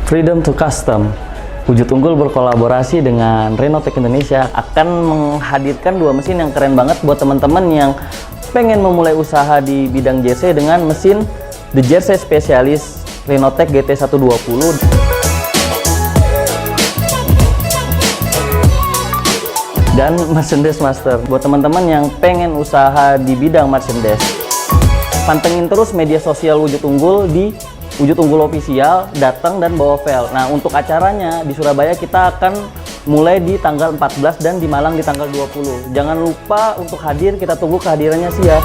Freedom to Custom, Wujud Unggul berkolaborasi dengan Renotech Indonesia akan menghadirkan dua mesin yang keren banget buat teman-teman yang pengen memulai usaha di bidang jersey dengan mesin The Jersey Specialist Renotech GT120 dan Merchandise Master buat teman-teman yang pengen usaha di bidang merchandise. Pantengin terus media sosial Wujud Unggul di Wujud Unggul Official, datang dan bawa file. Nah, untuk acaranya di Surabaya kita akan mulai di tanggal 14 dan di Malang di tanggal 20. Jangan lupa untuk hadir, kita tunggu kehadirannya sih ya.